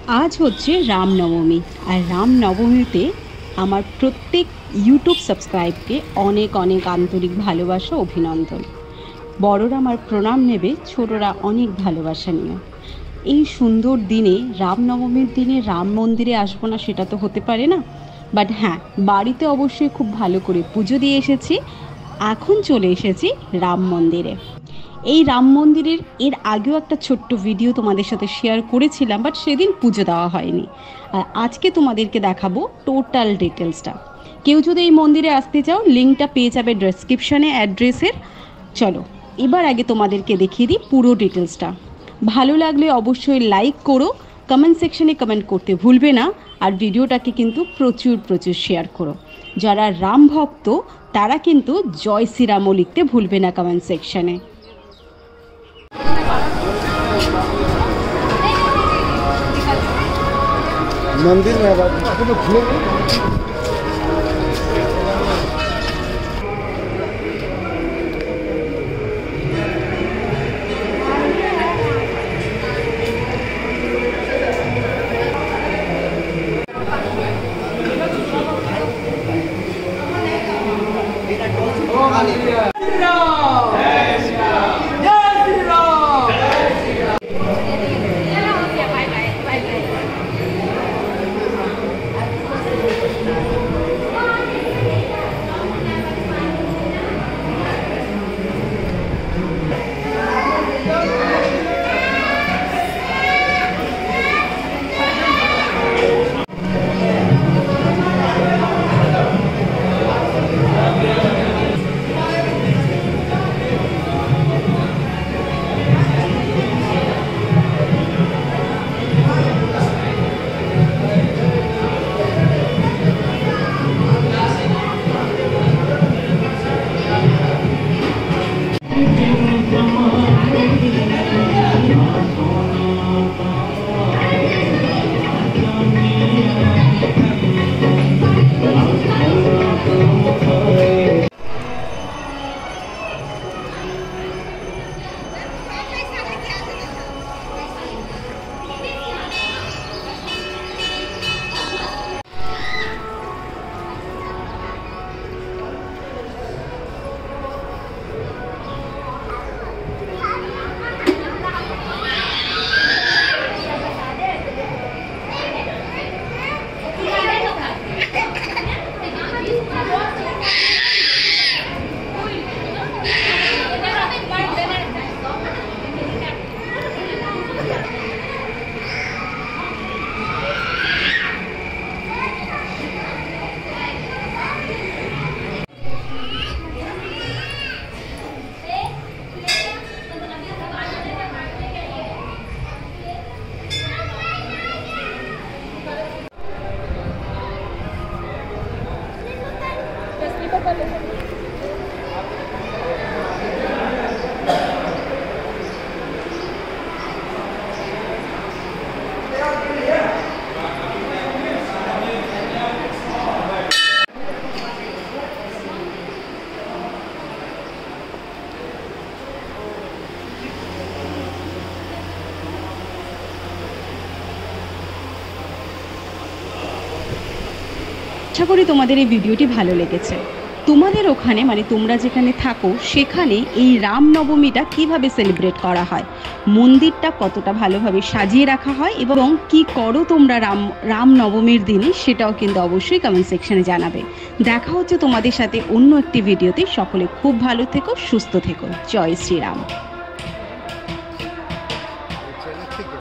আজ হচ্ছে রামনবমী। আর রামনবমীতে আমার প্রত্যেক ইউটিউব সাবস্ক্রাইবকে অনেক অনেক আন্তরিক ভালোবাসা, অভিনন্দন। বড়রা আমার প্রণাম নেবে, ছোটরা অনেক ভালোবাসা নিও। এই সুন্দর দিনে, রামনবমীর দিনে রাম মন্দিরে আসবো না সেটা তো হতে পারে না। বাট হ্যাঁ, বাড়িতে অবশ্যই খুব ভালো করে পুজো দিয়ে এসেছি। এখন চলে এসেছি রাম মন্দিরে। এই রাম মন্দিরের আগেও একটা ছোট্ট ভিডিও তোমাদের সাথে শেয়ার করেছিলাম, বাট সেদিন পুজো দেওয়া হয়নি। আর আজকে তোমাদেরকে দেখাবো টোটাল ডিটেলসটা। কেউ যদি এই মন্দিরে আসতে চাও, লিঙ্কটা পেয়ে যাবে ডেসক্রিপশানে অ্যাড্রেসের। চলো এবার আগে তোমাদেরকে দেখিয়ে দিই পুরো ডিটেলসটা। ভালো লাগলে অবশ্যই লাইক করো, কমেন্ট সেকশনে কমেন্ট করতে ভুলবে না। আর ভিডিওটাকে কিন্তু প্রচুর প্রচুর শেয়ার করো। যারা রাম ভক্ত তারা কিন্তু জয় শ্রীরামও লিখতে ভুলবে না কমেন্ট সেকশনে। मंदिर में अपन लोग खुले আশা করি তোমাদের এই ভিডিওটি ভালো লেগেছে। তোমাদের ওখানে মানে তোমরা যেখানে থাকো সেখানে এই রামনবমীটা কিভাবে সেলিব্রেট করা হয়, মন্দিরটা কতটা ভালোভাবে সাজিয়ে রাখা হয় এবং কি করো তোমরা রামনবমীর দিনে, সেটাও কিন্তু অবশ্যই কমেন্ট সেকশনে জানাবে। দেখা হচ্ছে তোমাদের সাথে অন্য একটি ভিডিওতে। সকলে খুব ভালো থেকো, সুস্থ থেকো। জয় শ্রীরাম।